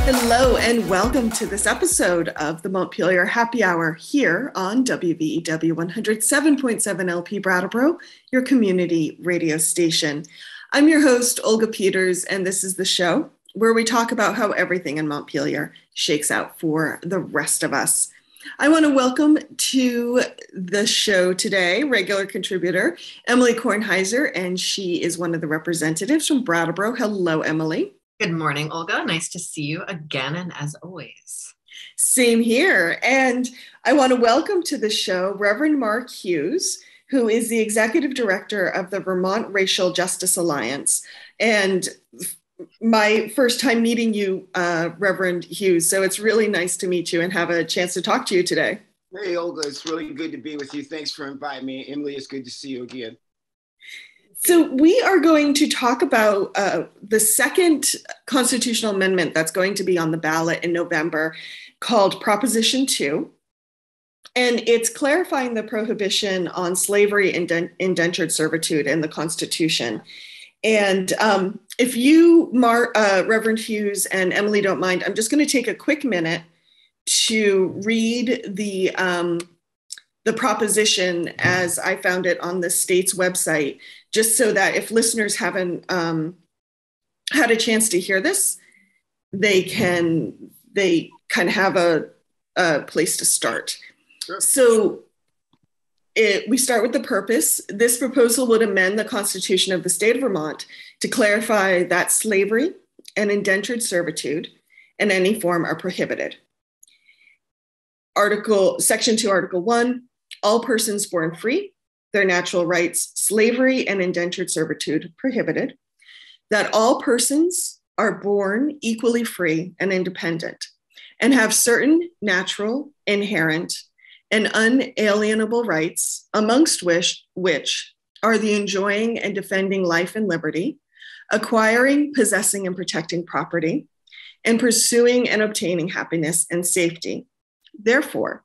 Hello and welcome to this episode of the Montpelier Happy Hour here on WVEW 107.7 LP Brattleboro, your community radio station. I'm your host, Olga Peters, and this is the show where we talk about how everything in Montpelier shakes out for the rest of us. I want to welcome to the show today regular contributor Emily Kornheiser, and she is one of the representatives from Brattleboro. Hello, Emily. Good morning, Olga. Nice to see you again, and as always. Same here. And I want to welcome to the show Reverend Mark Hughes, who is the executive director of the Vermont Racial Justice Alliance. And my first time meeting you, Reverend Hughes. So it's really nice to meet you and have a chance to talk to you today. Hey, Olga, it's really good to be with you. Thanks for inviting me. Emily, it's good to see you again. So we are going to talk about the second constitutional amendment that's going to be on the ballot in November called Proposition 2. And it's clarifying the prohibition on slavery and indentured servitude in the Constitution. And if you, Reverend Hughes and Emily don't mind, I'm just going to take a quick minute to read the proposition as I found it on the state's website, just so that if listeners haven't had a chance to hear this, they kind of have a place to start. Sure. So we start with the purpose. This proposal would amend the Constitution of the state of Vermont to clarify that slavery and indentured servitude in any form are prohibited. Section 2, Article 1, all persons born free, their natural rights, slavery and indentured servitude prohibited, that all persons are born equally free and independent and have certain natural, inherent, and unalienable rights, amongst which are the enjoying and defending life and liberty, acquiring, possessing, and protecting property, and pursuing and obtaining happiness and safety. Therefore,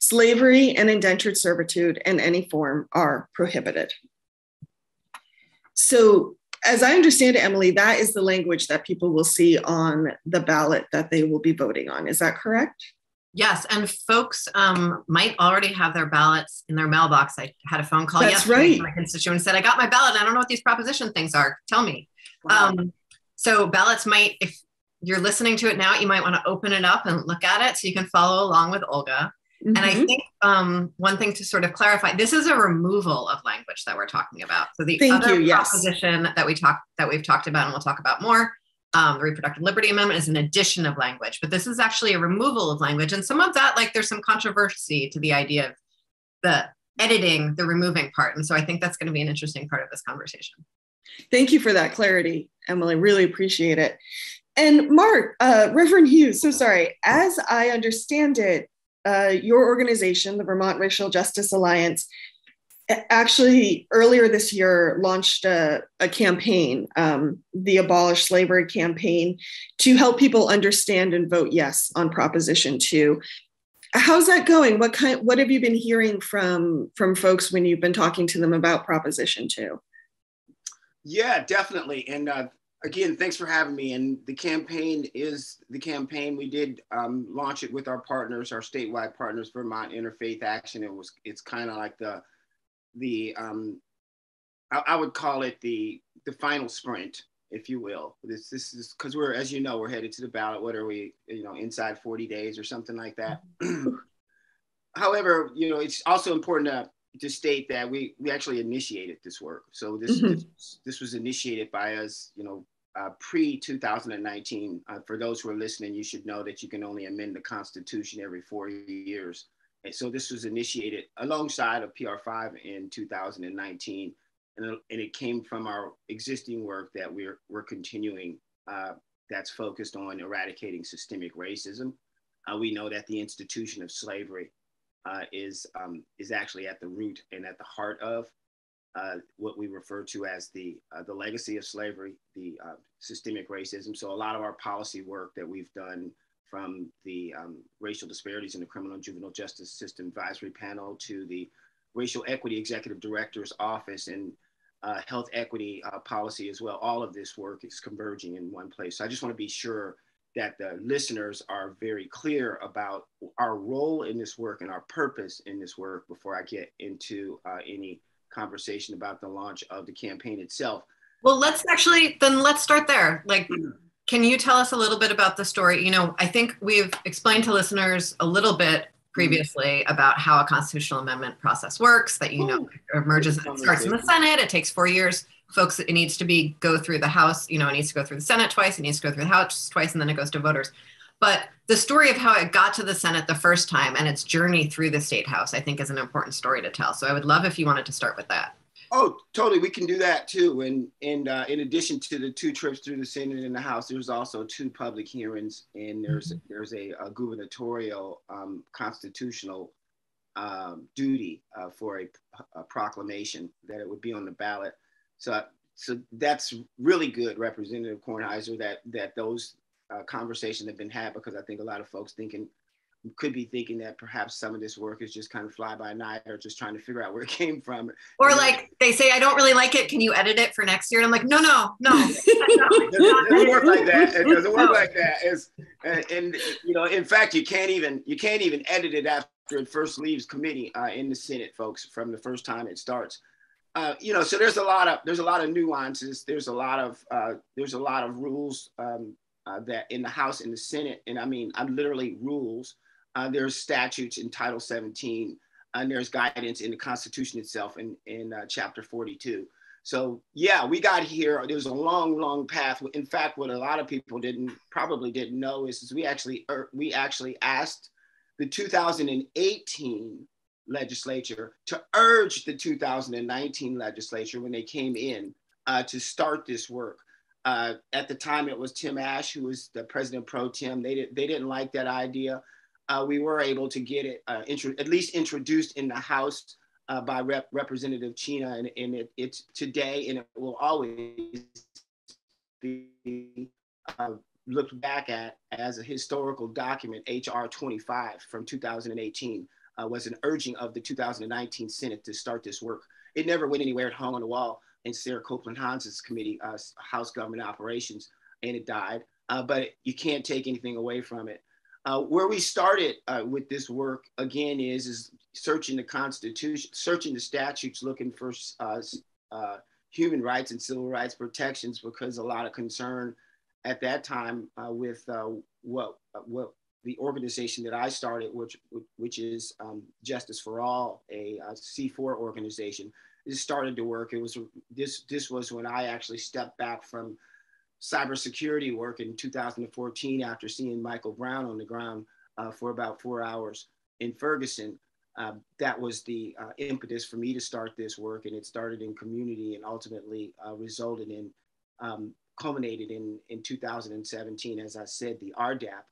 slavery and indentured servitude in any form are prohibited. So, as I understand it, Emily, that is the language that people will see on the ballot that they will be voting on. Is that correct? Yes, and folks might already have their ballots in their mailbox. I had a phone call yesterday from my constituent and said, I got my ballot. I don't know what these proposition things are. Tell me. Wow. So ballots might, if you're listening to it now, you might want to open it up and look at it so you can follow along with Olga. Mm-hmm. And I think one thing to sort of clarify, this is a removal of language that we're talking about. So the proposition that we've talked about and we'll talk about more, the Reproductive Liberty Amendment is an addition of language, but this is actually a removal of language. And some of that, like there's some controversy to the idea of the editing, the removing part. And so I think that's going to be an interesting part of this conversation. Thank you for that clarity, Emily. Really appreciate it. And Mark, Reverend Hughes, so sorry, as I understand it, your organization, the Vermont Racial Justice Alliance, actually earlier this year launched a campaign, the Abolished Slavery campaign, to help people understand and vote yes on Proposition 2. How's that going? What have you been hearing from folks when you've been talking to them about Proposition 2? Yeah, definitely. And again, thanks for having me. And the campaign is the campaign. We did launch it with our partners, our statewide partners, Vermont Interfaith Action. It's kind of like I would call it the final sprint, if you will. This is because we're, as you know, we're headed to the ballot. What are we, inside 40 days or something like that. However, it's also important to state that we actually initiated this work. So this was initiated by us, pre-2019. For those who are listening, you should know that you can only amend the Constitution every 4 years. And so this was initiated alongside of PR5 in 2019. And it came from our existing work that we're continuing that's focused on eradicating systemic racism. We know that the institution of slavery is actually at the root and at the heart of what we refer to as the legacy of slavery, the systemic racism. So a lot of our policy work that we've done, from the racial disparities in the criminal and juvenile justice system advisory panel to the racial equity executive director's office, and health equity policy as well. All of this work is converging in one place. So I just want to be sure that the listeners are very clear about our role in this work and our purpose in this work before I get into any conversation about the launch of the campaign itself. Well, let's start there. Like, can you tell us a little bit about the story? You know, I think we've explained to listeners a little bit previously about how a constitutional amendment process works, that, you know, it starts in the Senate, it takes 4 years. Folks, it needs to go through the House, you know, it needs to go through the Senate twice, it needs to go through the House twice, and then it goes to voters. But the story of how it got to the Senate the first time and its journey through the State House, I think, is an important story to tell. So I would love if you wanted to start with that. Oh, totally. We can do that too. And in addition to the 2 trips through the Senate and the House, there's also 2 public hearings, and there's a gubernatorial constitutional duty for a proclamation that it would be on the ballot. So that's really good, Representative Kornheiser, that those conversations have been had, because I think a lot of folks could be thinking that perhaps some of this work is just kind of fly by night, or just trying to figure out where it came from. Or like they say, I don't really like it. Can you edit it for next year? And I'm like, no. It doesn't work like that. It doesn't work like that. And you know, in fact, you can't even edit it after it first leaves committee in the Senate, folks, from the first time it starts. You know, so there's a lot of nuances. There's a lot of rules that in the House and the Senate, and I mean, I'm literally rules. There's statutes in Title 17, and there's guidance in the Constitution itself in Chapter 42. So yeah, we got here. There was a long path. In fact, what a lot of people probably didn't know is we actually asked the 2018 legislature to urge the 2019 legislature when they came in to start this work. At the time, it was Tim Ash, who was the president pro tem. They didn't like that idea. We were able to get it at least introduced in the House by Representative Chena, and it's today, and it will always be looked back at as a historical document. HR 25 from 2018 was an urging of the 2019 Senate to start this work. It never went anywhere. It hung on the wall in Sarah Copeland Hans's committee, House Government Operations, and it died. But you can't take anything away from it. Where we started with this work, again, is searching the Constitution, searching the statutes, looking for human rights and civil rights protections, because a lot of concern at that time with what the organization that I started, which is Justice for All, a C4 organization. This started to work. This was when I actually stepped back from cybersecurity work in 2014 after seeing Michael Brown on the ground for about 4 hours in Ferguson. That was the impetus for me to start this work, and it started in community and ultimately resulted in culminated in 2017, as I said, the RDAP,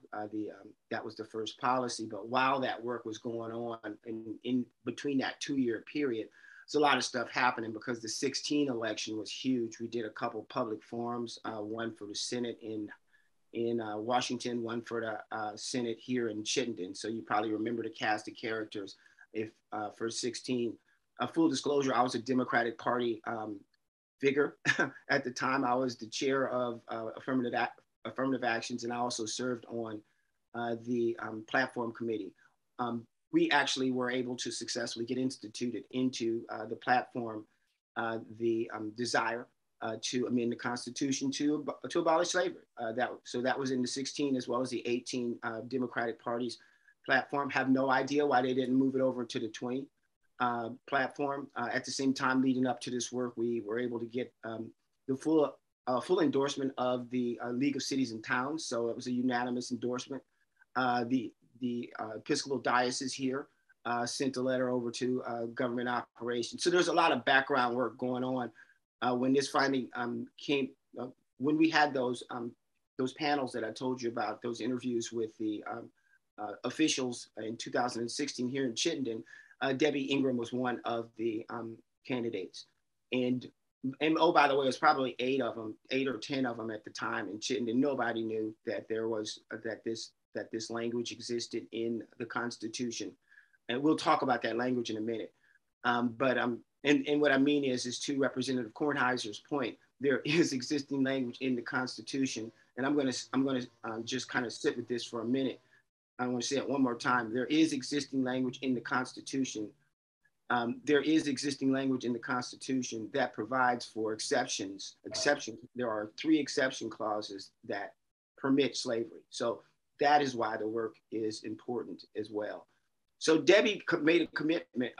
that was the first policy. But while that work was going on, in between that 2-year period, there's a lot of stuff happening, because the 2016 election was huge. We did a couple public forums, one for the Senate in Washington, one for the Senate here in Chittenden. So you probably remember the cast of characters. If for 2016, full disclosure, I was a Democratic Party figure at the time. I was the chair of affirmative actions, and I also served on the platform committee. We actually were able to successfully get instituted into the platform, the desire to amend the Constitution to abolish slavery. So that was in the 2016 as well as the 2018 Democratic Party's platform. Have no idea why they didn't move it over to the 20 platform. At the same time, leading up to this work, we were able to get the full endorsement of the League of Cities and Towns. So it was a unanimous endorsement. The Episcopal Diocese here sent a letter over to government operations. So there's a lot of background work going on. When this finally came, when we had those panels that I told you about, those interviews with the officials in 2016 here in Chittenden, Debbie Ingram was one of the candidates. And oh, by the way, it was probably 8 or 10 of them at the time in Chittenden. Nobody knew that there was that this language existed in the Constitution. And we'll talk about that language in a minute. But And what I mean is to Representative Kornheiser's point, there is existing language in the Constitution, and I'm going to just kind of sit with this for a minute. I want to say it one more time. There is existing language in the Constitution. There is existing language in the Constitution that provides for exceptions. There are 3 exception clauses that permit slavery. So that is why the work is important as well. So Debbie made a commitment.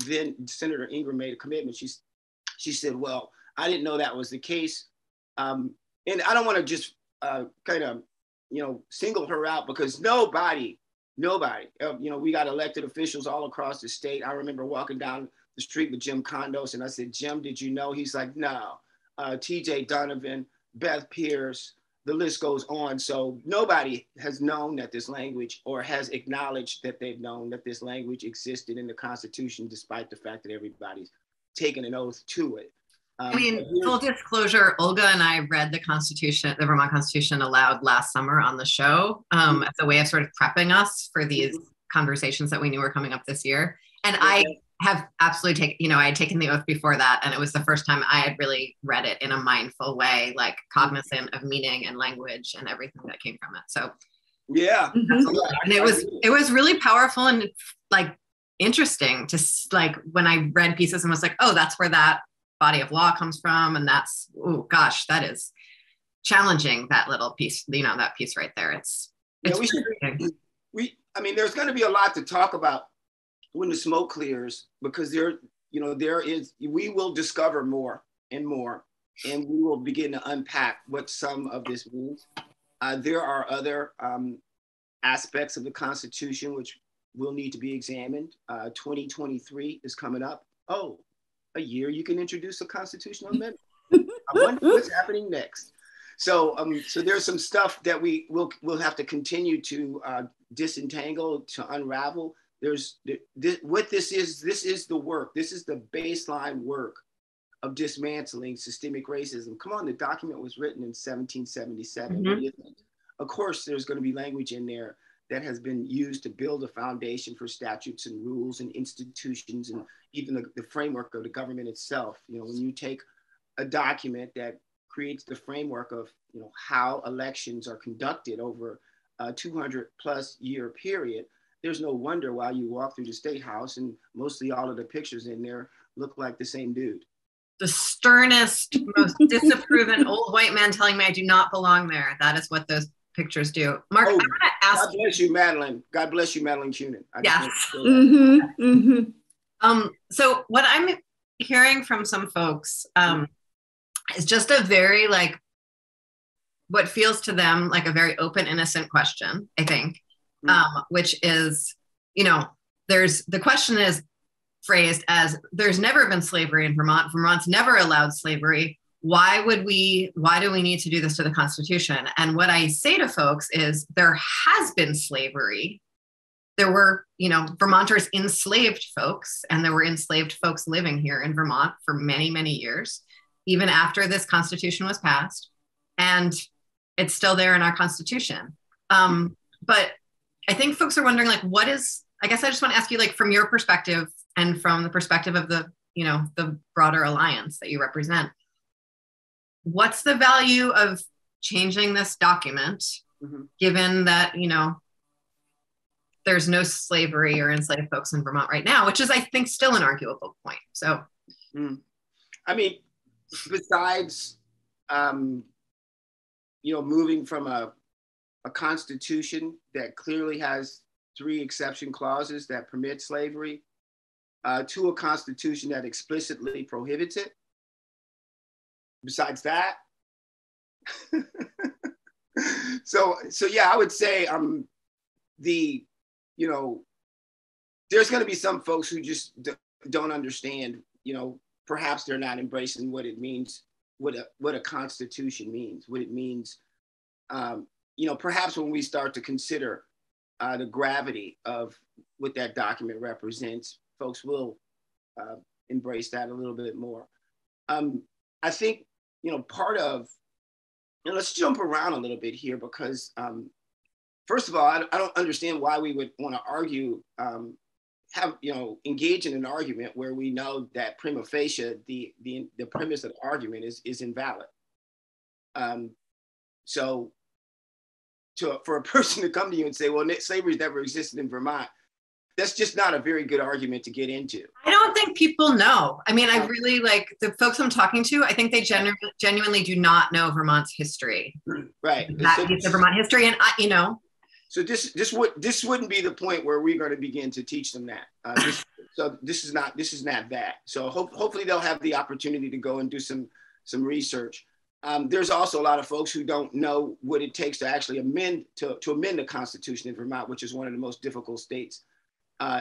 Then Senator Ingram made a commitment. She said, "Well, I didn't know that was the case," and I don't want to just kind of single her out, because nobody, we got elected officials all across the state. I remember walking down the street with Jim Condos, and I said, "Jim, did you know?" He's like, "No." T.J. Donovan, Beth Pierce, the list goes on. So nobody has known that this language, or has acknowledged that they've known that this language existed in the Constitution, despite the fact that everybody's taken an oath to it. I mean, full disclosure, Olga and I read the Constitution, the Vermont Constitution, aloud last summer on the show as a way of sort of prepping us for these conversations that we knew were coming up this year. And I have absolutely taken, I had taken the oath before that, and it was the first time I had really read it in a mindful way, like cognizant of meaning and language and everything that came from it. So yeah, and it was really powerful and like interesting to like when I read pieces and was like, oh, that's where that body of law comes from, and that's, oh gosh, that is challenging, that little piece, that piece right there. It's I mean, there's going to be a lot to talk about when the smoke clears, because we will discover more and more, and we will begin to unpack what some of this means. There are other aspects of the Constitution which will need to be examined. 2023 is coming up. Oh, a year you can introduce a constitutional amendment. I wonder what's happening next. So there's some stuff that we'll have to continue to disentangle, to unravel. What this is the work. This is the baseline work of dismantling systemic racism. Come on, the document was written in 1777. Mm-hmm. Of course, there's going to be language in there that has been used to build a foundation for statutes and rules and institutions, and even the framework of the government itself. When you take a document that creates the framework of how elections are conducted over a 200+ year period, there's no wonder why you walk through the State House and mostly all of the pictures in there look like the same dude. The sternest, most disapproving old white man telling me I do not belong there. That is what those pictures do. Mark, I want to ask. God bless you, Madeline. God bless you, Madeline Cunin. Yes. So what I'm hearing from some folks is just a very what feels to them like a very open, innocent question, I think, which is, the question is phrased as, there's never been slavery in Vermont. Vermont's never allowed slavery. Why do we need to do this to the Constitution? And what I say to folks is, there has been slavery. There were, Vermonters enslaved folks, and there were enslaved folks living here in Vermont for many, many years, even after this Constitution was passed. And it's still there in our Constitution. But I think folks are wondering, I guess I just want to ask you, from your perspective and from the perspective of the broader alliance that you represent, what's the value of changing this document, given that, there's no slavery or enslaved folks in Vermont right now, which is, I think, still an arguable point. So, I mean, besides, moving from a constitution that clearly has 3 exception clauses that permit slavery to a constitution that explicitly prohibits it. Besides that, so yeah, I would say there's going to be some folks who just don't understand. Perhaps they're not embracing what it means, what a constitution means, what it means. Perhaps when we start to consider the gravity of what that document represents, folks will embrace that a little bit more. I think, part of, let's jump around a little bit here, because first of all, I don't understand why we would want to argue have, engage in an argument where we know that prima facie, the premise of the argument is invalid. So for a person to come to you and say, well, slavery never existed in Vermont, that's just not a very good argument to get into. I don't think people know. I mean, I really, like, the folks I'm talking to, I think they genuinely do not know Vermont's history. Right. That piece of Vermont history. And So this wouldn't be the point where we're going to begin to teach them that. This is not that. So hopefully they'll have the opportunity to go and do some research. There's also a lot of folks who don't know what it takes to actually amend the Constitution in Vermont, which is one of the most difficult states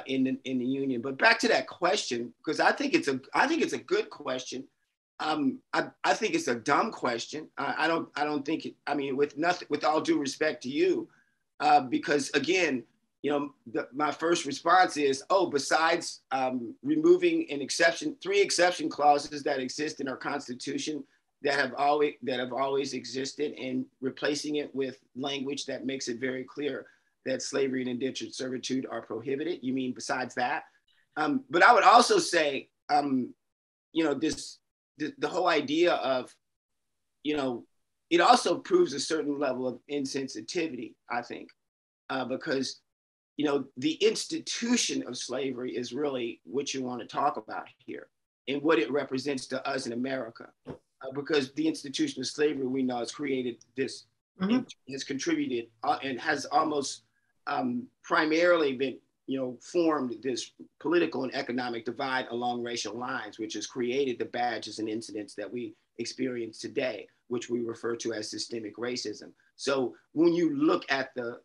in the Union. But back to that question, because I think it's a good question. I think it's a dumb question. I don't think it, I mean, with all due respect to you, because again, my first response is, besides removing three exception clauses that exist in our Constitution that have always existed, and replacing it with language that makes it very clear that slavery and indentured servitude are prohibited. You mean besides that? But I would also say, the whole idea of, it also proves a certain level of insensitivity, I think, because, the institution of slavery is really what you want to talk about here and what it represents to us in America. Because the institution of slavery, we know, has created this, has contributed and has almost primarily been, formed this political and economic divide along racial lines, which has created the badges and incidents that we experience today, which we refer to as systemic racism. So when you look at the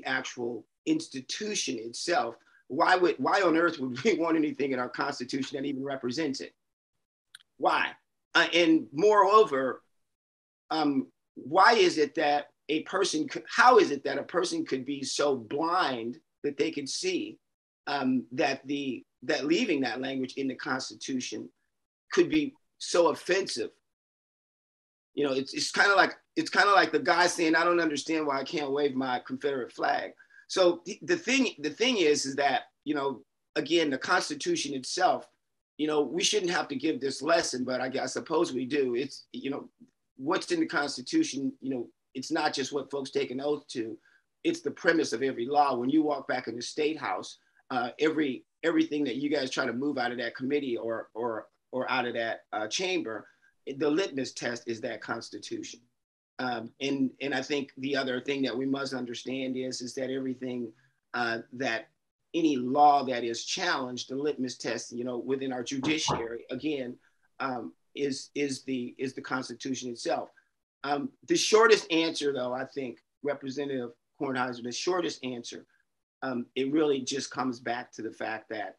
actual institution itself, why on earth would we want anything in our Constitution that even represents it? Why? And moreover, how is it that a person could be so blind that they could see that leaving that language in the Constitution could be so offensive? It's kind of like the guy saying, I don't understand why I can't wave my Confederate flag. So the thing is that, again, the Constitution itself, we shouldn't have to give this lesson, but I suppose we do. It's, what's in the Constitution, it's not just what folks take an oath to, it's the premise of every law. When you walk back in the State House, everything that you guys try to move out of that committee or out of that chamber, the litmus test is that Constitution. And I think the other thing that we must understand is that everything that any law that is challenged, the litmus test, within our judiciary, again, is the Constitution itself. The shortest answer, though, I think, Representative Kornheiser, the shortest answer, it really just comes back to the fact that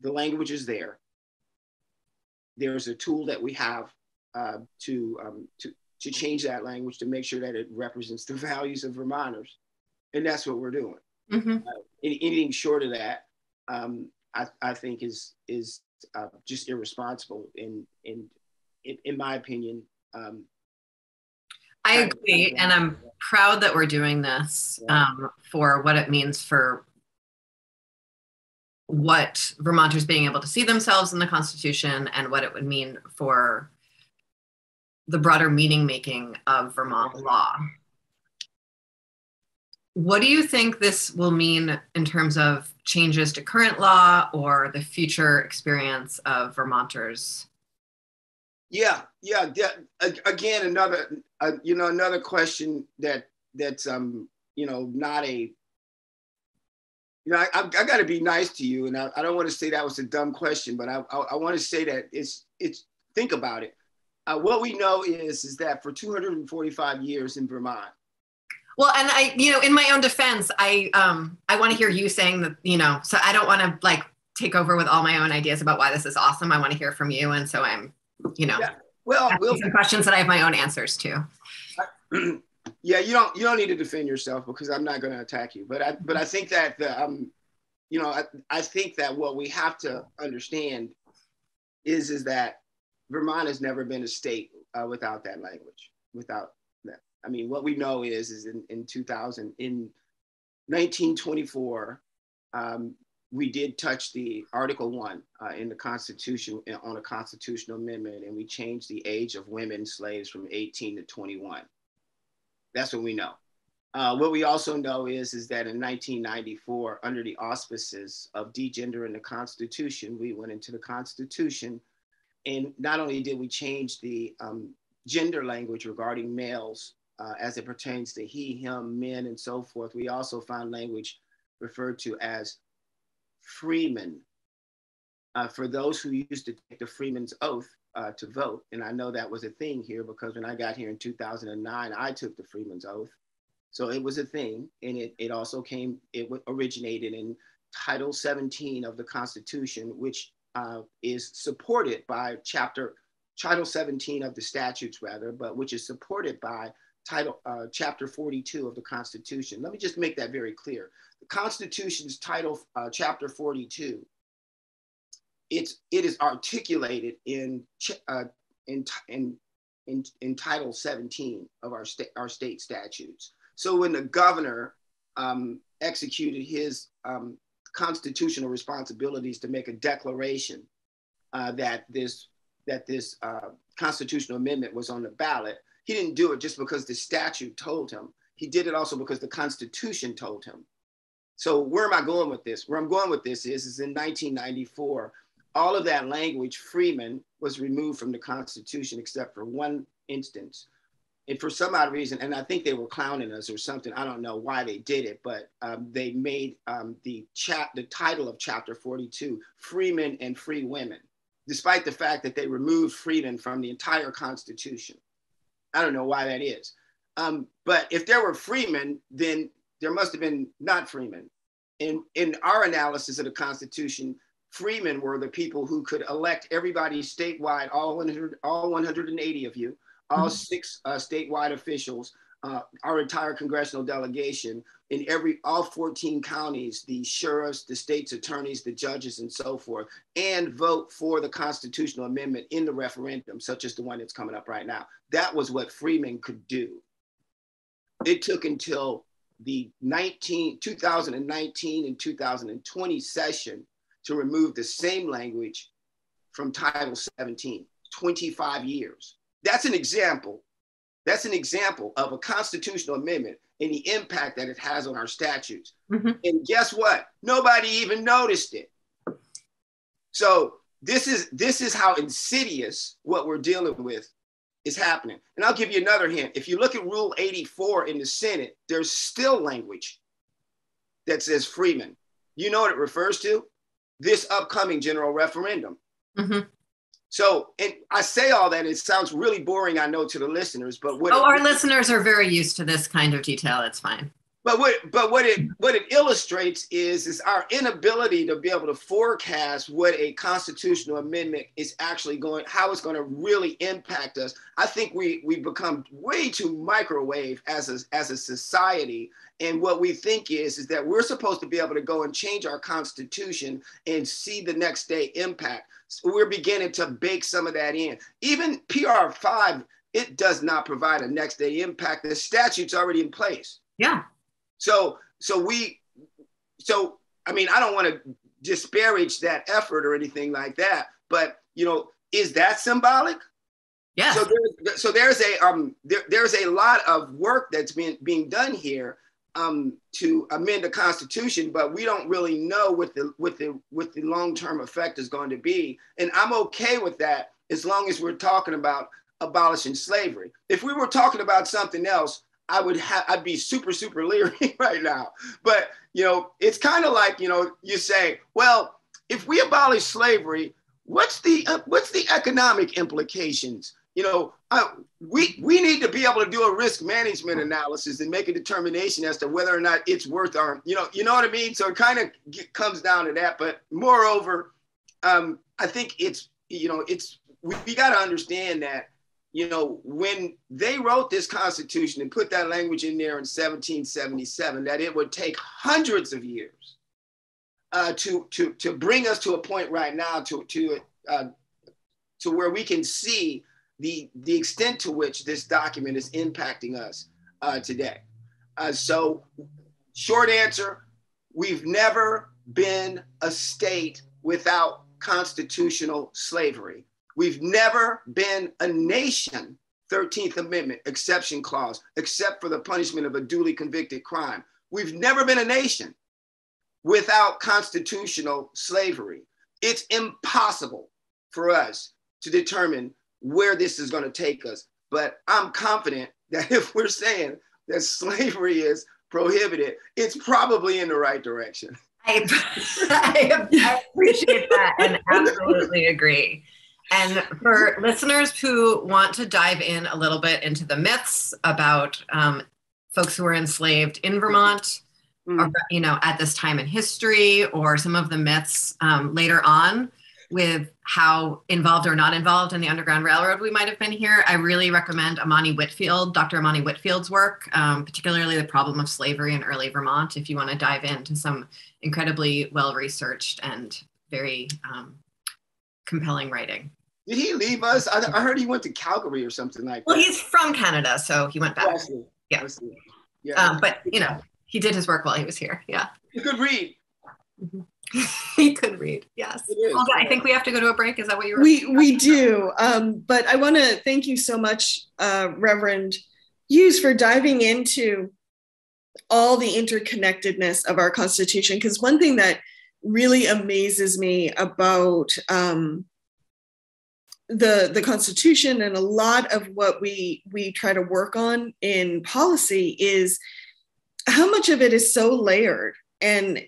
the language is there. There's a tool that we have to change that language to make sure that it represents the values of Vermonters, and that's what we're doing. Mm-hmm. Anything short of that, I think is just irresponsible. In my opinion, I agree, and I'm proud that we're doing this for what it means for what Vermonters being able to see themselves in the Constitution and what it would mean for the broader meaning making of Vermont law. What do you think this will mean in terms of changes to current law or the future experience of Vermonters? Yeah. Again, another question that's not a. I got to be nice to you, and I don't want to say that was a dumb question, but I want to say that it's think about it. What we know is that for 245 years in Vermont. Well, and I, in my own defense, I want to hear you saying that, so I don't want to take over with all my own ideas about why this is awesome. I want to hear from you. And so I'm, asking some questions that I have my own answers to. Yeah, you don't need to defend yourself because I'm not going to attack you. But I think that I think that what we have to understand is that Vermont has never been a state without that language, without that. I mean, what we know is in 1924, we did touch the Article 1 in the Constitution on a constitutional amendment, and we changed the age of women slaves from 18 to 21. That's what we know. What we also know is that in 1994, under the auspices of degendering the Constitution, we went into the Constitution, and not only did we change the gender language regarding males as it pertains to he, him, men, and so forth, we also found language referred to as freemen. For those who used to take the freeman's oath to vote, and I know that was a thing here because when I got here in 2009, I took the freeman's oath. So it was a thing, and it also originated in Title 17 of the Constitution, which is supported by Title 17 of the statutes rather, but which is supported by Chapter 42 of the Constitution. Let me just make that very clear. The Constitution's Chapter 42, it is articulated in Title 17 of our state statutes. So when the governor executed his constitutional responsibilities to make a declaration that this constitutional amendment was on the ballot, he didn't do it just because the statute told him. He did it also because the Constitution told him. So where am I going with this? Where I'm going with this is in 1994, all of that language, freeman, was removed from the Constitution except for one instance. And for some odd reason, and I think they were clowning us or something, I don't know why they did it, but they made the title of Chapter 42, Freemen and Free Women, despite the fact that they removed freedom from the entire Constitution. I don't know why that is. But if there were freemen, then there must have been not freemen. In our analysis of the Constitution, freemen were the people who could elect everybody statewide, all 180 of you, all 6 statewide officials, our entire congressional delegation, in all 14 counties, the sheriffs, the state's attorneys, the judges, and so forth, and vote for the constitutional amendment in the referendum, such as the one that's coming up right now. That was what freemen could do. It took until the 2019 and 2020 session to remove the same language from Title 17, 25 years. That's an example. That's an example of a constitutional amendment and the impact that it has on our statutes. And guess what? Nobody even noticed it. So this is how insidious what we're dealing with is happening. And I'll give you another hint. If you look at Rule 84 in the Senate, there's still language that says freeman. You know what it refers to? This upcoming general referendum. So, and I say all that, it sounds really boring, I know, to the listeners, but our listeners are very used to this kind of detail. It's fine. But what it illustrates is our inability to be able to forecast what a constitutional amendment is actually how it's going to really impact us. I think we become way too microwave as a society. And what we think is that we're supposed to be able to go and change our constitution and see the next day impact. So we're beginning to bake some of that in. Even PR 5, it does not provide a next day impact. The statute's already in place. Yeah. So I mean, I don't want to disparage that effort or anything like that, but is that symbolic? Yeah. So there's a lot of work that's being done here to amend the Constitution, but we don't really know what the long-term effect is going to be. And I'm okay with that as long as we're talking about abolishing slavery. If we were talking about something else, I'd be super leery right now. But it's kind of like you say, well, if we abolish slavery, what's the economic implications? We need to be able to do a risk management analysis and make a determination as to whether or not it's worth our, you know what I mean? So it kind of comes down to that. But moreover, I think we got to understand that, when they wrote this Constitution and put that language in there in 1777, that it would take hundreds of years to bring us to a point right now to where we can see the extent to which this document is impacting us today. So short answer, we've never been a state without constitutional slavery. We've never been a nation, 13th Amendment, exception clause, except for the punishment of a duly convicted crime. We've never been a nation without constitutional slavery. It's impossible for us to determine where this is going to take us. But I'm confident that if we're saying that slavery is prohibited, it's probably in the right direction. I appreciate that and absolutely agree. And for listeners who want to dive in a little bit into the myths about folks who were enslaved in Vermont, or, you know, at this time in history, or some of the myths later on with how involved or not involved in the Underground Railroad we might have been here, I really recommend Dr. Amani Whitfield's work, particularly the problem of slavery in early Vermont, if you want to dive into some incredibly well-researched and very compelling writing. Did he leave us? I heard he went to Calgary or something like that. Well, he's from Canada, so he went back. Yeah. But, you know, he did his work while he was here. Yeah. He could read. He could read. Yes. Well, I think we have to go to a break. Is that what you were? We do. But I want to thank you so much, Reverend Hughes, for diving into all the interconnectedness of our Constitution. Because one thing that really amazes me about the Constitution and a lot of what we try to work on in policy is how much of it is so layered and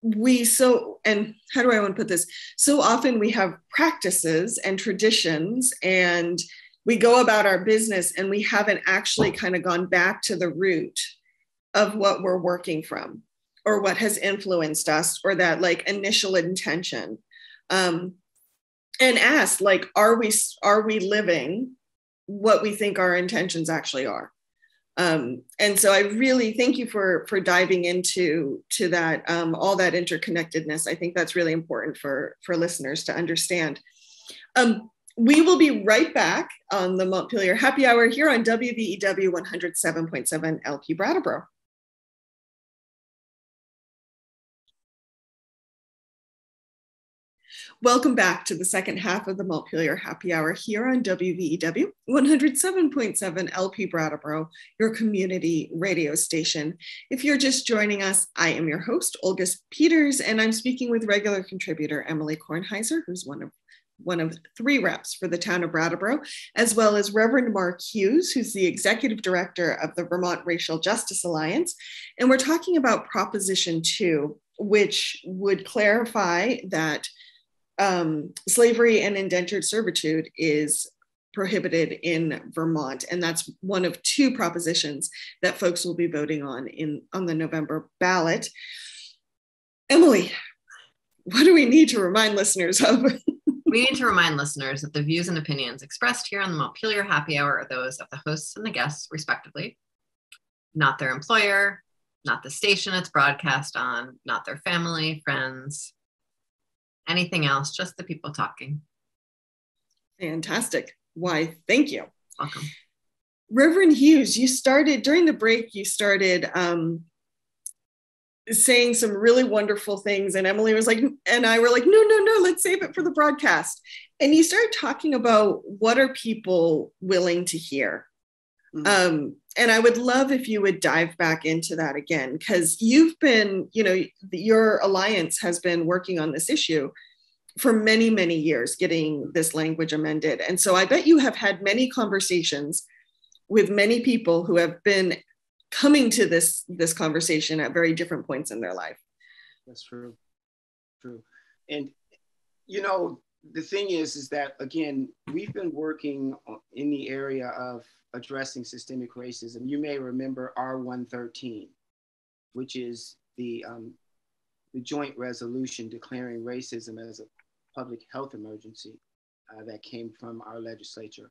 how do I want to put this? So often we have practices and traditions and we go about our business and we haven't actually kind of gone back to the root of what we're working from or what has influenced us or that like initial intention. And ask, like, are we living what we think our intentions actually are? And so I really thank you for diving into that, all that interconnectedness. I think that's really important for listeners to understand. We will be right back on the Montpelier Happy Hour here on WVEW 107.7 LP Brattleboro. Welcome back to the second half of the Montpelier Happy Hour here on WVEW 107.7 LP Brattleboro, your community radio station. If you're just joining us, I am your host, Olga Peters, and I'm speaking with regular contributor Emily Kornheiser, who's one of three reps for the town of Brattleboro, as well as Reverend Mark Hughes, who's the executive director of the Vermont Racial Justice Alliance. And we're talking about Proposition 2, which would clarify that slavery and indentured servitude is prohibited in Vermont. And that's one of two propositions that folks will be voting on the November ballot. Emily, what do we need to remind listeners of? We need to remind listeners that the views and opinions expressed here on the Montpelier Happy Hour are those of the hosts and the guests, respectively, not their employer, not the station it's broadcast on, not their family, friends, anything else, just the people talking. Fantastic. Why, thank you. Welcome. Reverend Hughes, during the break, you started saying some really wonderful things. And Emily was like, and I were like, no, let's save it for the broadcast. And you started talking about what are people willing to hear? Mm-hmm. And I would love if you would dive back into that again, because you've been, your alliance has been working on this issue for many, many years, getting this language amended. And so I bet you have had many conversations with many people who have been coming to this conversation at very different points in their life. That's true. And, the thing is that, again, we've been working in the area of addressing systemic racism. You may remember R113, which is the joint resolution declaring racism as a public health emergency that came from our legislature.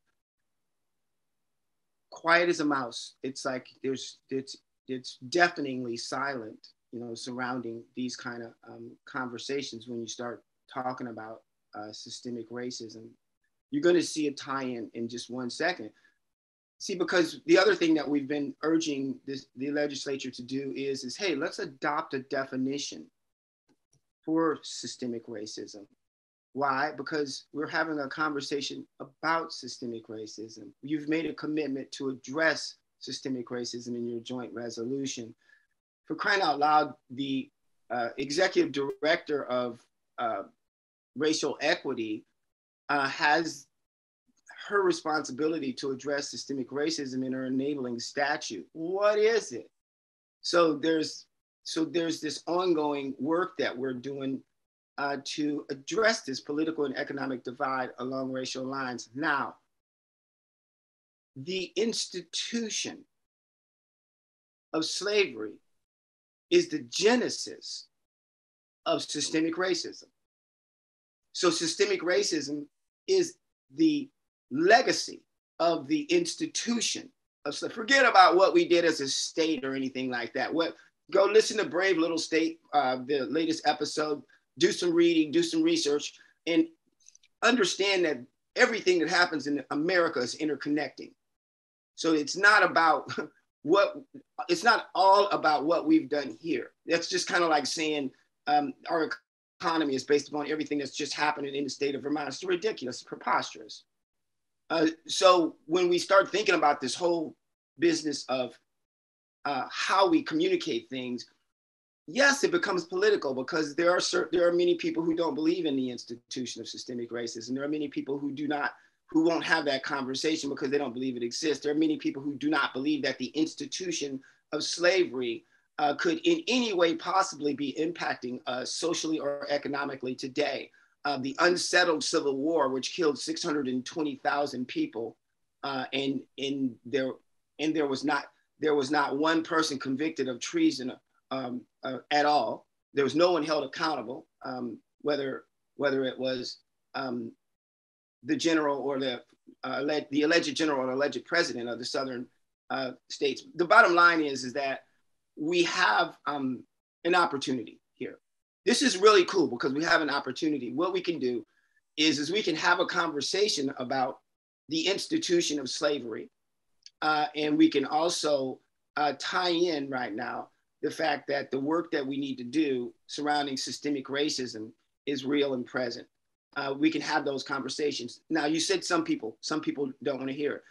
Quiet as a mouse. It's like it's deafeningly silent, surrounding these kind of conversations when you start talking about systemic racism. You're going to see a tie-in in just 1 second. See, because the other thing that we've been urging the legislature to do is hey, let's adopt a definition for systemic racism. Why? Because we're having a conversation about systemic racism. You've made a commitment to address systemic racism in your joint resolution. For crying out loud, the executive director of racial equity has her responsibility to address systemic racism in her enabling statute. What is it? So there's this ongoing work that we're doing to address this political and economic divide along racial lines. Now, the institution of slavery is the genesis of systemic racism. So systemic racism is the legacy of the institution of slavery. Forget about what we did as a state or anything like that. Go listen to Brave Little State, the latest episode, do some reading, do some research, and understand that everything that happens in America is interconnecting. So it's not about it's not all about what we've done here. That's just kind of like saying our economy is based upon everything that's just happening in the state of Vermont. It's ridiculous, it's preposterous. So when we start thinking about this whole business of how we communicate things, yes, it becomes political because there are many people who don't believe in the institution of systemic racism. There are many people who won't have that conversation because they don't believe it exists. There are many people who do not believe that the institution of slavery could in any way possibly be impacting us socially or economically today. The unsettled Civil War, which killed 620,000 people, and there was not one person convicted of treason at all. There was no one held accountable, whether it was the general or the alleged general or alleged president of the southern states. The bottom line is that we have an opportunity here. This is really cool because we have an opportunity. What we can do is we can have a conversation about the institution of slavery, and we can also tie in right now the fact that the work that we need to do surrounding systemic racism is real and present. We can have those conversations. Now, you said some people don't want to hear it.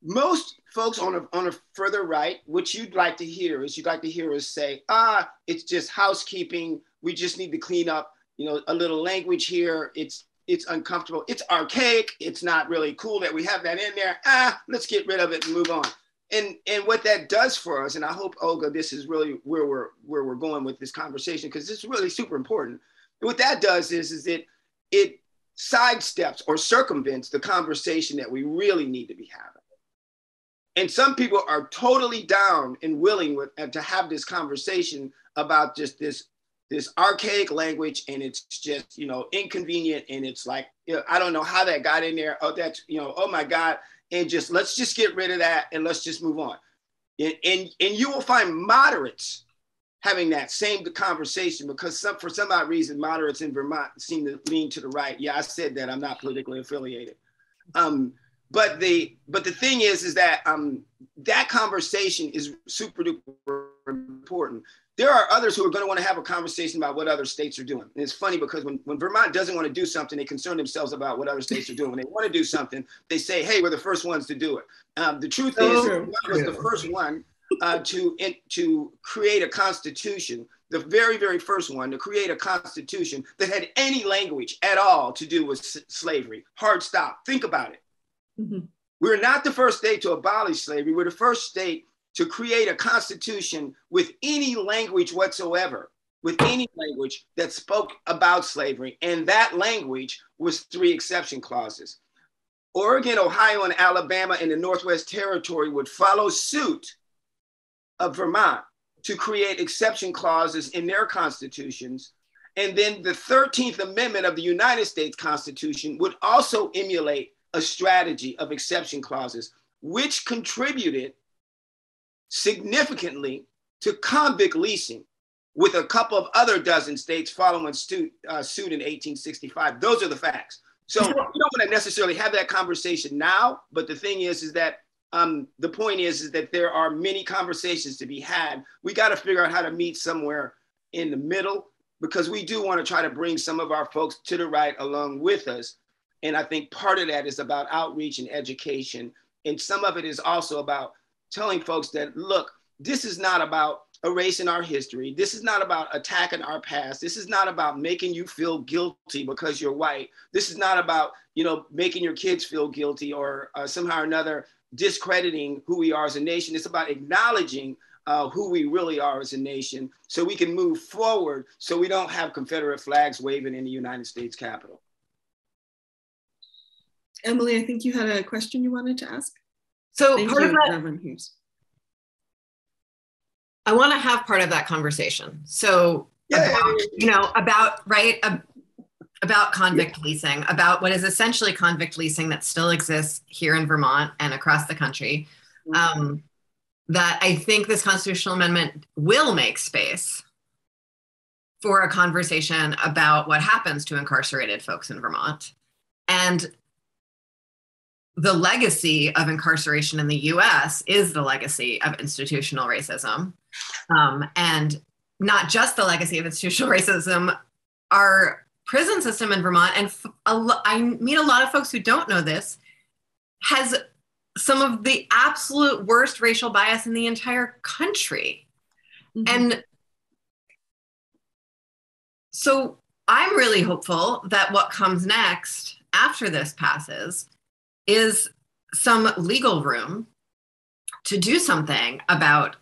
Most folks on a further right, what you'd like to hear us say, it's just housekeeping. We just need to clean up, a little language here. It's uncomfortable. It's archaic. It's not really cool that we have that in there. Let's get rid of it and move on. And what that does for us, and I hope, Olga, this is really where we're going with this conversation, because this is really super important. What that does is that it sidesteps or circumvents the conversation that we really need to be having. And some people are totally down and willing to have this conversation about just this archaic language, and it's just, inconvenient, and it's like, I don't know how that got in there. Oh, that's, oh my God. And let's just get rid of that and let's just move on. And you will find moderates having that same conversation, because for some odd reason, moderates in Vermont seem to lean to the right. Yeah, I said that, I'm not politically affiliated. But the thing is that that conversation is super duper important. There are others who are going to want to have a conversation about what other states are doing. And it's funny because when Vermont doesn't want to do something, they concern themselves about what other states are doing. When they want to do something, they say, hey, we're the first ones to do it. The truth is, Vermont was the first one to create a constitution, the very, very first one to create a constitution that had any language at all to do with slavery. Hard stop. Think about it. Mm-hmm. We're not the first state to abolish slavery. We're the first state to create a constitution with any language whatsoever, with any language that spoke about slavery. And that language was 3 exception clauses. Oregon, Ohio, and Alabama and the Northwest Territory would follow suit of Vermont to create exception clauses in their constitutions. And then the 13th Amendment of the United States Constitution would also emulate a strategy of exception clauses, which contributed significantly to convict leasing, with a couple of other dozen states following suit in 1865. Those are the facts. So we don't want to necessarily have that conversation now, but the thing is that the point is that there are many conversations to be had. We got to figure out how to meet somewhere in the middle. because we do want to try to bring some of our folks to the right along with us. And I think part of that is about outreach and education. And some of it is also about telling folks that, look, this is not about erasing our history. This is not about attacking our past. This is not about making you feel guilty because you're white. This is not about, making your kids feel guilty or somehow or another discrediting who we are as a nation. It's about acknowledging who we really are as a nation so we can move forward so we don't have Confederate flags waving in the United States Capitol. Emily, I think you had a question you wanted to ask. So Thank part you, of that, Reverend Hughes. I want to have part of that conversation. So about convict leasing, about what is essentially convict leasing that still exists here in Vermont and across the country. That I think this constitutional amendment will make space for a conversation about what happens to incarcerated folks in Vermont. And the legacy of incarceration in the US is the legacy of institutional racism. And not just the legacy of institutional racism, our prison system in Vermont, and I meet a lot of folks who don't know this, has some of the absolute worst racial bias in the entire country. Mm-hmm. And so I'm really hopeful that what comes next after this passes is some legal room to do something about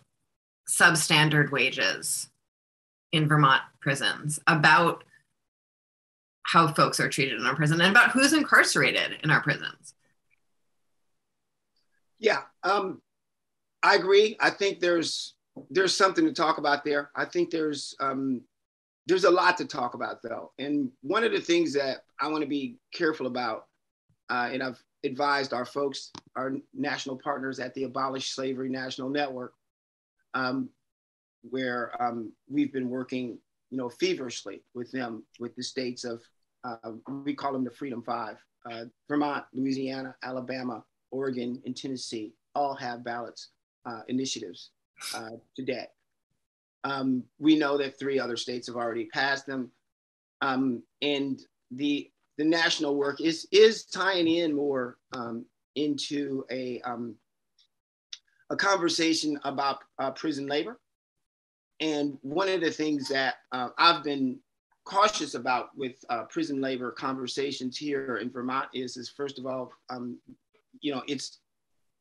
substandard wages in Vermont prisons, about how folks are treated in our prison, and about who's incarcerated in our prisons. Yeah, I agree. I think there's something to talk about there. I think there's a lot to talk about, though. And one of the things that I want to be careful about, and I've advised our folks, our national partners at the Abolished Slavery National Network, where we've been working, feverishly with them, with the states of, we call them the Freedom Five, Vermont, Louisiana, Alabama, Oregon, and Tennessee all have ballots initiatives today. We know that 3 other states have already passed them. And the national work is tying in more into a conversation about prison labor. And one of the things that I've been cautious about with prison labor conversations here in Vermont is first of all,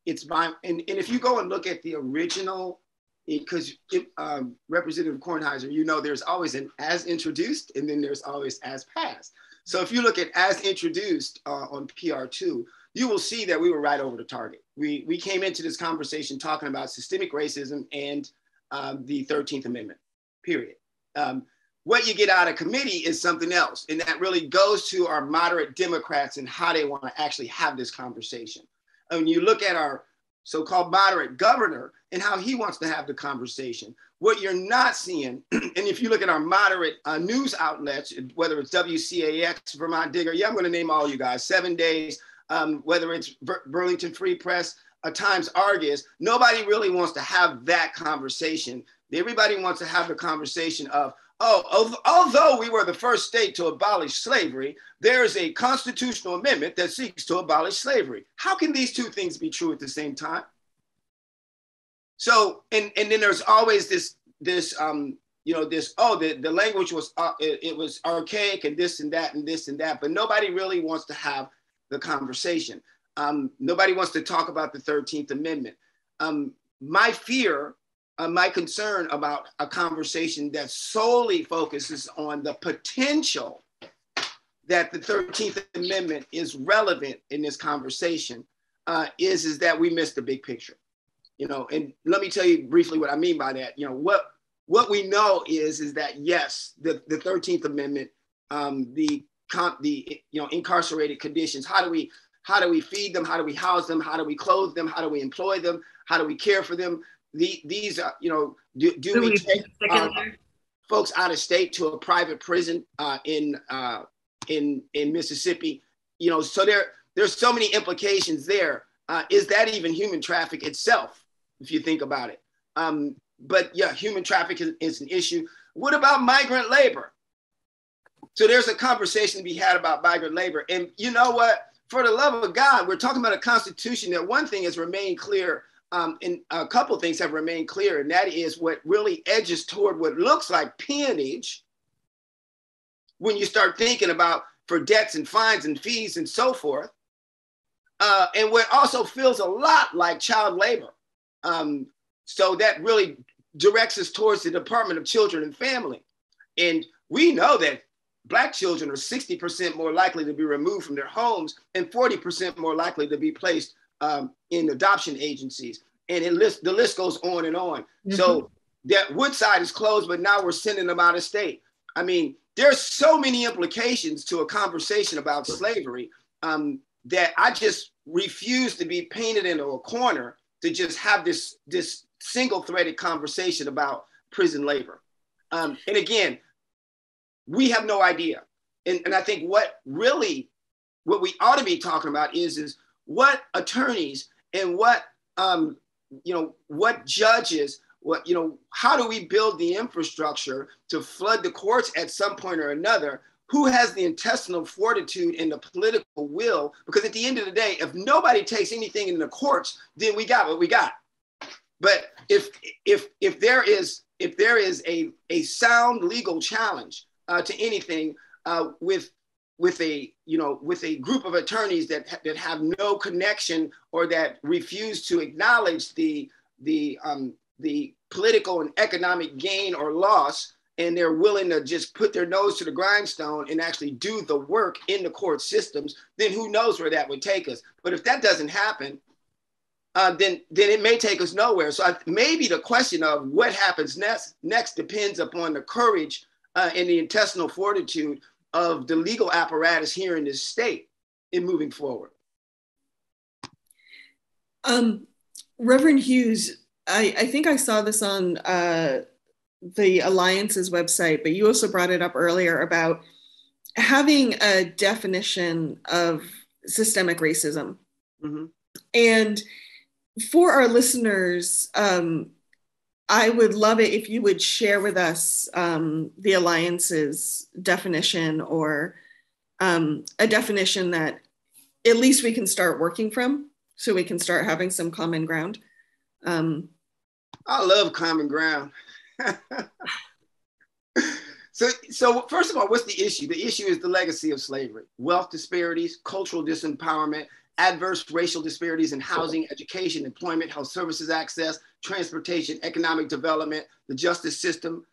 it's my, and if you go and look at the original, because Representative Kornheiser, there's always an as introduced and then there's always as passed. So if you look at as introduced on PR2, you will see that we were right over the target. We came into this conversation talking about systemic racism and the 13th Amendment, period. What you get out of committee is something else. And that really goes to our moderate Democrats and how they want to actually have this conversation. And when you look at our so-called moderate governor and how he wants to have the conversation, what you're not seeing, and if you look at our moderate news outlets, whether it's WCAX, Vermont Digger, I'm going to name all you guys, 7 Days, whether it's Burlington Free Press, Times Argus, nobody really wants to have that conversation. Everybody wants to have the conversation of, although we were the first state to abolish slavery, there is a constitutional amendment that seeks to abolish slavery. How can these two things be true at the same time? So, and then there's always the language was, it was archaic and this and that and this and that, but nobody really wants to have the conversation. Nobody wants to talk about the 13th Amendment. My fear, my concern about a conversation that solely focuses on the potential that the 13th Amendment is relevant in this conversation is that we missed the big picture. And let me tell you briefly what I mean by that. What we know is that yes, the 13th Amendment, the incarcerated conditions, how do we feed them? How do we house them? How do we clothe them? How do we employ them? How do we care for them? These are, do we take folks out of state to a private prison in Mississippi? So there's so many implications there. Is that even human traffic itself, if you think about it? But yeah, human traffic is an issue. What about migrant labor? So there's a conversation to be had about migrant labor. And you know what? For the love of God, we're talking about a constitution that one thing has remained clear, and a couple of things have remained clear, and that is what really edges toward what looks like peonage when you start thinking about for debts and fines and fees and so forth, and what also feels a lot like child labor. So that really directs us towards the Department of Children and Family. And we know that Black children are 60% more likely to be removed from their homes and 40% more likely to be placed in adoption agencies. And the list goes on and on. Mm-hmm. So that Woodside is closed, but now we're sending them out of state. I mean, there's so many implications to a conversation about slavery that I just refuse to be painted into a corner to just have this single-threaded conversation about prison labor. And again, we have no idea. And I think what we ought to be talking about is what attorneys and what judges, how do we build the infrastructure to flood the courts at some point or another? Who has the intestinal fortitude and the political will? Because at the end of the day, if nobody takes anything in the courts, then we got what we got. But if there is a sound legal challenge to anything with a group of attorneys that have no connection or that refuse to acknowledge the political and economic gain or loss, and they're willing to just put their nose to the grindstone and actually do the work in the court systems, then who knows where that would take us. But if that doesn't happen, then it may take us nowhere. So maybe the question of what happens next depends upon the courage and the intestinal fortitude of the legal apparatus here in this state in moving forward. Reverend Hughes, I think I saw this on the Alliance's website, but you also brought it up earlier about having a definition of systemic racism. Mm-hmm. And for our listeners, I would love it if you would share with us the Alliance's definition, or a definition that at least we can start working from, so we can start having some common ground. I love common ground. So first of all, what's the issue? The issue is the legacy of slavery: wealth disparities, cultural disempowerment, adverse racial disparities in housing, education, employment, health services access, transportation, economic development, the justice system,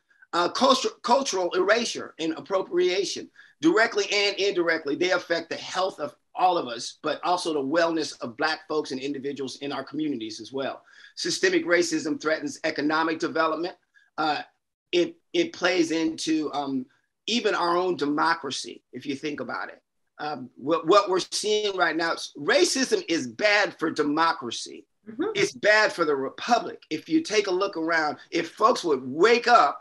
cultural erasure and appropriation. Directly and indirectly, they affect the health of all of us, but also the wellness of Black folks and individuals in our communities as well. Systemic racism threatens economic development. It plays into even our own democracy, if you think about it. What we're seeing right now, racism is bad for democracy. Mm-hmm. It's bad for the republic. If you take a look around, if folks would wake up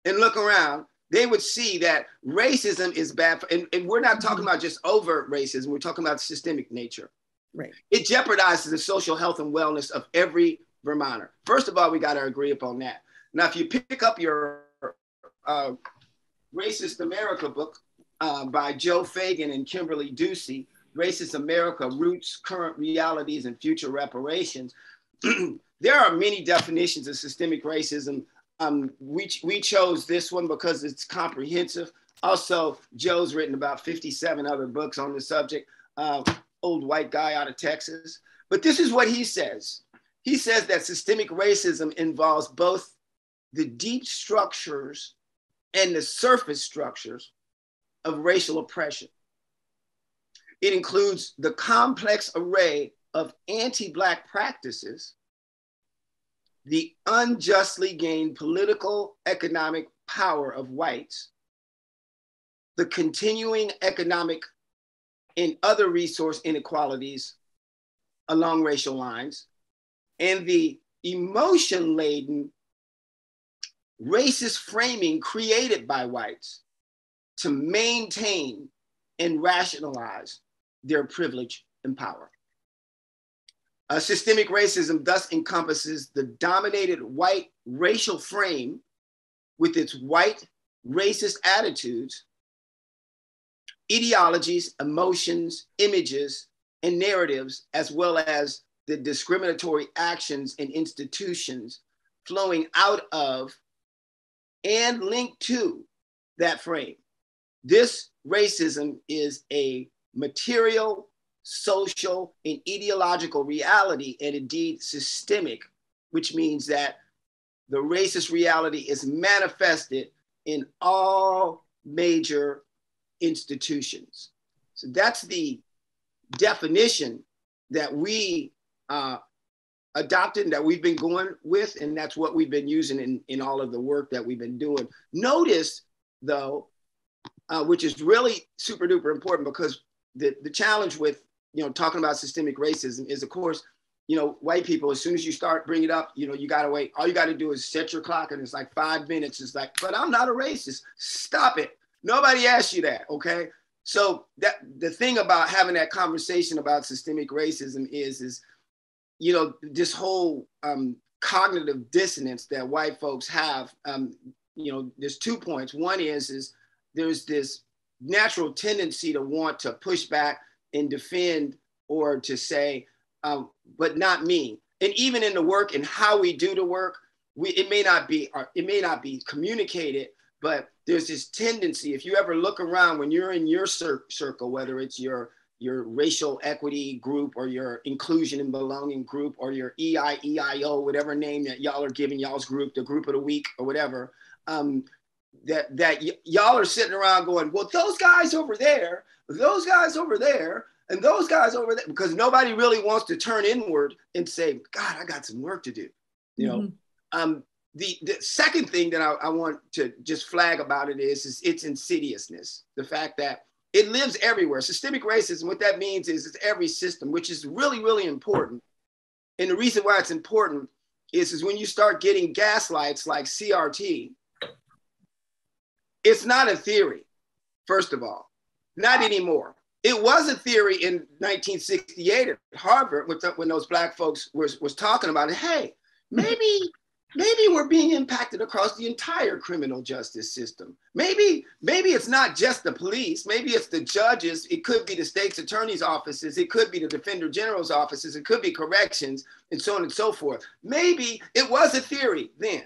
and look around, they would see that racism is bad. And we're not talking about just overt racism. We're talking about systemic nature. Right. It jeopardizes the social health and wellness of every Vermonter. First of all, we got to agree upon that. Now, if you pick up your Racist America book by Joe Fagan and Kimberly Ducey, Racist America, Roots, Current Realities, and Future Reparations, there are many definitions of systemic racism. We chose this one because it's comprehensive. Also, Joe's written about 57 other books on the subject, old white guy out of Texas. But this is what he says. He says that systemic racism involves both the deep structures and the surface structures of racial oppression. It includes the complex array of anti-Black practices, the unjustly gained political, economic power of whites, the continuing economic and other resource inequalities along racial lines, and the emotion-laden racist framing created by whites to maintain and rationalize their privilege and power. Systemic racism thus encompasses the dominated white racial frame with its white racist attitudes ideologies, emotions, images, and narratives, as well as the discriminatory actions and institutions flowing out of and linked to that frame. This racism is a material, social, and ideological reality, and indeed systemic, which means that the racist reality is manifested in all major institutions. So that's the definition that we adopted and that we've been going with, and that's what we've been using in all of the work that we've been doing. Notice, though, which is really super duper important, because the challenge with talking about systemic racism is, of course, white people, as soon as you start bringing it up, you gotta wait. All you gotta do is set your clock, and it's like 5 minutes. It's like, but I'm not a racist. Stop it. Nobody asked you that, okay? So that the thing about having that conversation about systemic racism is this whole cognitive dissonance that white folks have. There's 2 points. One is there's this natural tendency to want to push back and defend, or to say, but not me. And even in the work and how we do the work, it may not be communicated, but there's this tendency. If you ever look around when you're in your circle, whether it's your racial equity group, or your inclusion and belonging group, or your EIO, whatever name that y'all are giving y'all's group, the group of the week or whatever, that y'all are sitting around going, well, those guys over there, those guys over there, and those guys over there, because nobody really wants to turn inward and say, God, I got some work to do. The second thing that I want to just flag about it is its insidiousness. The fact that it lives everywhere. Systemic racism, what that means is it's every system, which is really, really important. And the reason why it's important is when you start getting gaslights like CRT, it's not a theory, first of all, not anymore. It was a theory in 1968 at Harvard when those Black folks was talking about it. Hey, maybe we're being impacted across the entire criminal justice system. Maybe it's not just the police. Maybe it's the judges. It could be the state's attorney's offices. It could be the defender general's offices. It could be corrections, and so on and so forth. Maybe it was a theory then.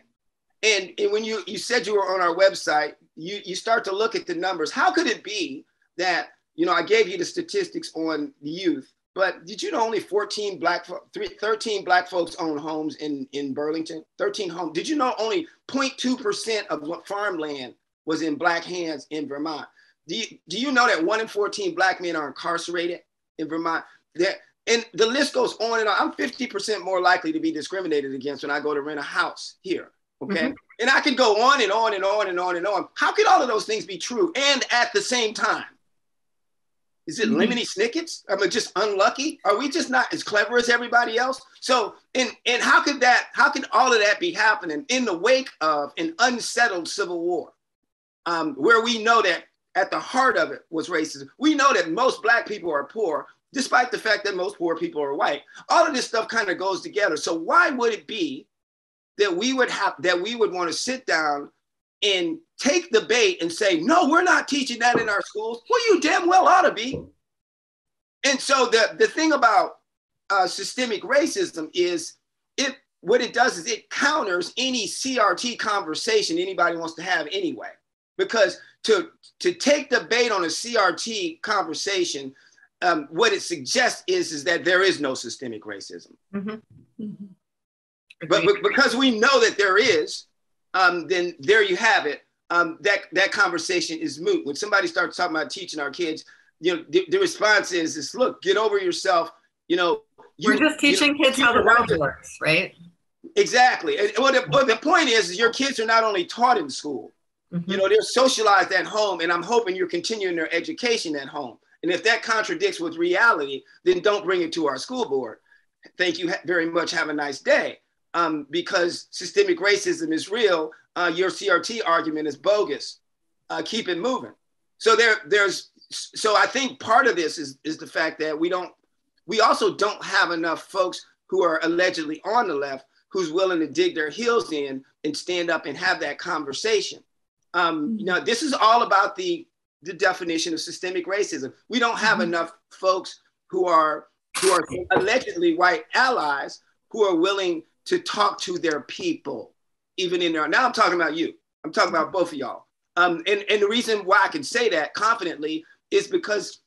And when you said you were on our website, you start to look at the numbers. How could it be that, I gave you the statistics on the youth, but did you know only 13 Black folks own homes in Burlington? 13 homes. Did you know only 0.2% of what farmland was in Black hands in Vermont? Do you know that 1 in 14 Black men are incarcerated in Vermont? And the list goes on and on. I'm 50% more likely to be discriminated against when I go to rent a house here. Okay. Mm-hmm. And I could go on and on and on and on and on. How could all of those things be true and at the same time? Is it lemony snickets? Am I just unlucky? Are we just not as clever as everybody else? So, and how could all of that be happening in the wake of an unsettled civil war, where we know that at the heart of it was racism? We know that most Black people are poor, despite the fact that most poor people are white. All of this stuff kind of goes together. So why would it be that we would want to sit down and take the bait and say, no, we're not teaching that in our schools? Well, you damn well ought to be. And so the thing about systemic racism is what it does is it counters any CRT conversation anybody wants to have anyway. Because to take the bait on a CRT conversation, what it suggests is that there is no systemic racism. Mm-hmm. Mm-hmm. But because we know that there is, then there you have it. That conversation is moot. When somebody starts talking about teaching our kids, the response is, look, get over yourself. We're just teaching kids how the world works, right? Exactly. And the point is your kids are not only taught in school, mm-hmm. They're socialized at home, and I'm hoping you're continuing their education at home. And if that contradicts with reality, then don't bring it to our school board. Thank you very much. Have a nice day. Because systemic racism is real, your CRT argument is bogus. Keep it moving. So so I think part of this is the fact that we also don't have enough folks who are allegedly on the left who's willing to dig their heels in and stand up and have that conversation. Now, this is all about the the definition of systemic racism. We don't have enough folks who are allegedly white allies who are willing to talk to their people, even in there. Now I'm talking about you. I'm talking about both of y'all. And the reason why I can say that confidently is because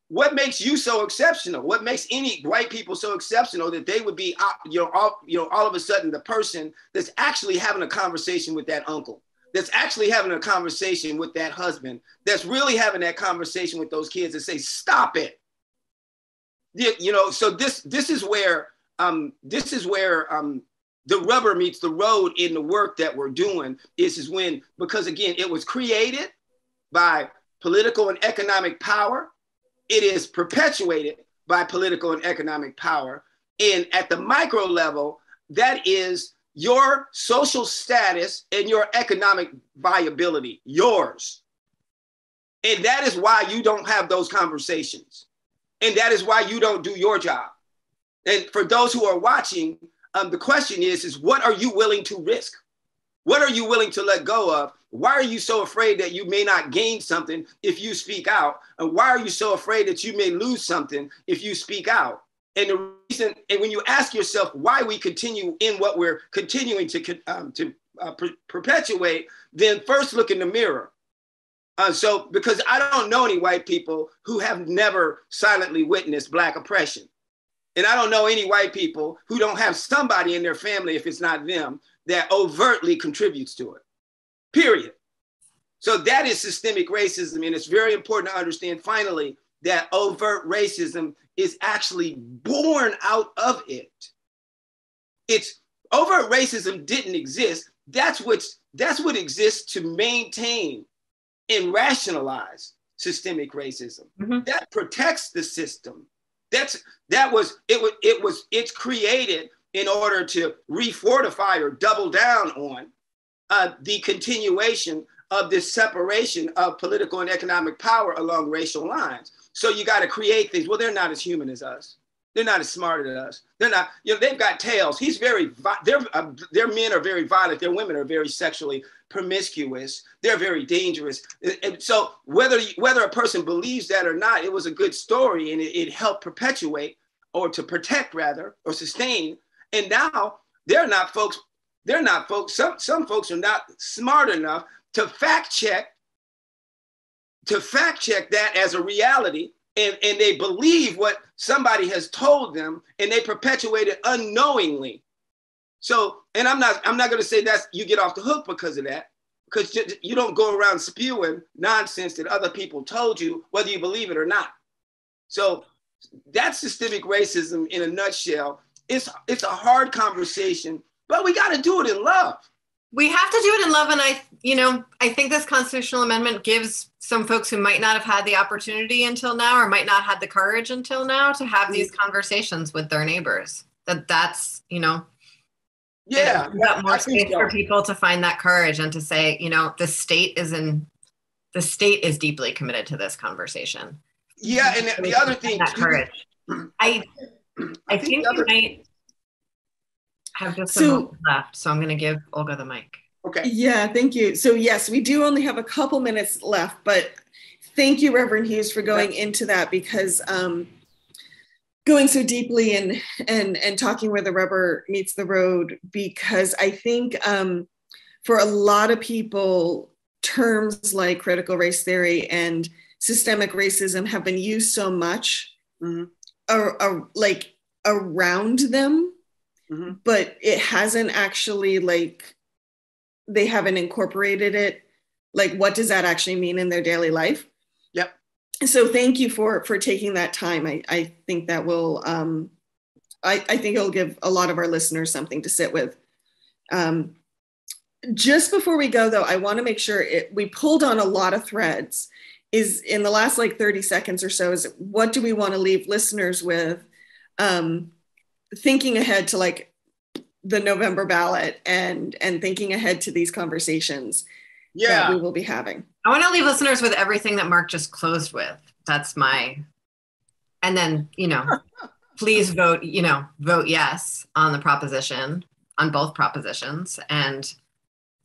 what makes you so exceptional? What makes any white people so exceptional that they would be, all of a sudden the person that's actually having a conversation with that uncle, that's actually having a conversation with that husband, that's really having that conversation with those kids and say, stop it. So this is where the rubber meets the road in the work that we're doing is when, because again, it was created by political and economic power. It is perpetuated by political and economic power. And at the micro level, that is your social status and your economic viability, yours. And that is why you don't have those conversations. And that is why you don't do your job. And for those who are watching, the question is what are you willing to risk? What are you willing to let go of? Why are you so afraid that you may not gain something if you speak out? And why are you so afraid that you may lose something if you speak out? And the reason, and when you ask yourself why we continue in what we're continuing to perpetuate, then first look in the mirror. Because I don't know any white people who have never silently witnessed Black oppression. And I don't know any white people who don't have somebody in their family, if it's not them, that overtly contributes to it, period. So that is systemic racism. And it's very important to understand, finally, that overt racism is actually born out of it. It's overt racism didn't exist. That's what exists to maintain and rationalize systemic racism. Mm-hmm. That protects the system. It's created in order to refortify or double down on the continuation of this separation of political and economic power along racial lines. So you got to create things. Well, they're not as human as us. They're not as smart as us. They're not, they've got tails. Their men are very violent. Their women are very sexually promiscuous. They're very dangerous. And so whether a person believes that or not, it was a good story and it helped perpetuate or to protect rather, or sustain. And now they're not folks, some folks are not smart enough to fact check that as a reality. And they believe what somebody has told them and they perpetuate it unknowingly. So, and I'm not going to say that you get off the hook because of that, because you don't go around spewing nonsense that other people told you, whether you believe it or not. So that's systemic racism in a nutshell. It's a hard conversation, but we got to do it in love. We have to do it in love. And I think this constitutional amendment gives some folks who might not have had the opportunity until now, or might not have the courage until now, to have these conversations with their neighbors. That's yeah, more space for people to find that courage and to say, the state is deeply committed to this conversation. Yeah, and the other thing, that courage. I think we might have just a moment left, so I'm going to give Olga the mic. Okay. Yeah, thank you. So yes, we do only have a couple minutes left, but thank you, Reverend Hughes, for going into that, because going so deeply and talking where the rubber meets the road, because I think for a lot of people, terms like critical race theory and systemic racism have been used so much around them. Mm-hmm. But it hasn't actually they haven't incorporated it. What does that actually mean in their daily life? Yep. So thank you for taking that time. I think that will, I think it'll give a lot of our listeners something to sit with. Just before we go though, I want to make sure we pulled on a lot of threads. Is in the last 30 seconds or so, is what do we want to leave listeners with? Thinking ahead to the November ballot and thinking ahead to these conversations that we will be having. I want to leave listeners with everything that Mark just closed with. That's and then, please vote yes on the proposition, on both propositions. And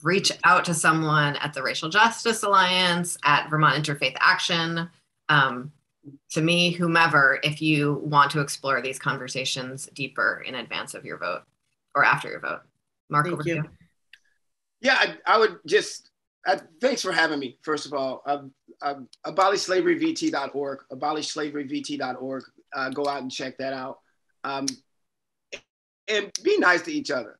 reach out to someone at the Racial Justice Alliance, at Vermont Interfaith Action, to me, whomever, if you want to explore these conversations deeper in advance of your vote or after your vote. Mark, over to you. Yeah, I would just, thanks for having me, first of all. AbolishSlaveryVT.org, AbolishSlaveryVT.org. Go out and check that out. And be nice to each other.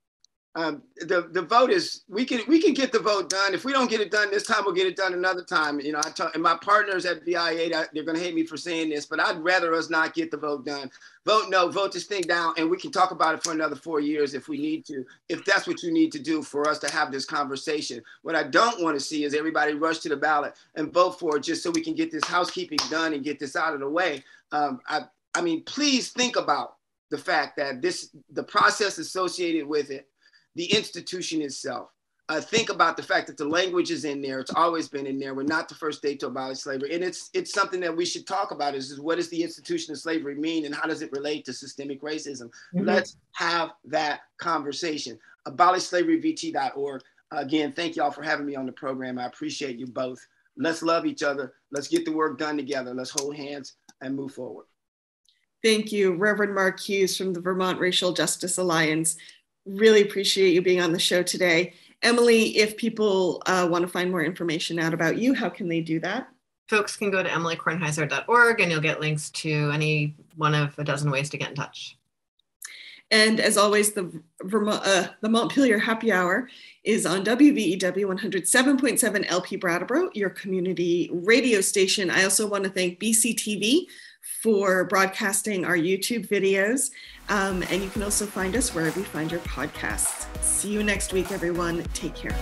The vote is, we can get the vote done. If we don't get it done this time, we'll get it done another time. You know, and my partners at VIA, they're going to hate me for saying this, but I'd rather us not get the vote done. Vote no, vote this thing down, and we can talk about it for another 4 years if we need to, if that's what you need to do for us to have this conversation. What I don't want to see is everybody rush to the ballot and vote for it just so we can get this housekeeping done and get this out of the way. I mean, please think about the fact that the process associated with it, the institution itself. Think about the fact that the language is in there. It's always been in there. We're not the first state to abolish slavery. And it's something that we should talk about is what does the institution of slavery mean and how does it relate to systemic racism? Mm-hmm. Let's have that conversation. AbolishSlaveryVT.org. Again, thank y'all for having me on the program. I appreciate you both. Let's love each other. Let's get the work done together. Let's hold hands and move forward. Thank you, Reverend Mark Hughes from the Vermont Racial Justice Alliance. Really appreciate you being on the show today. Emily, if people want to find more information out about you, how can they do that? Folks can go to emilykornheiser.org and you'll get links to any one of a dozen ways to get in touch. And as always, the Montpelier Happy Hour is on WVEW 107.7 LP Brattleboro, your community radio station. I also want to thank BCTV for broadcasting our YouTube videos. And you can also find us wherever you find your podcasts. See you next week, everyone. Take care.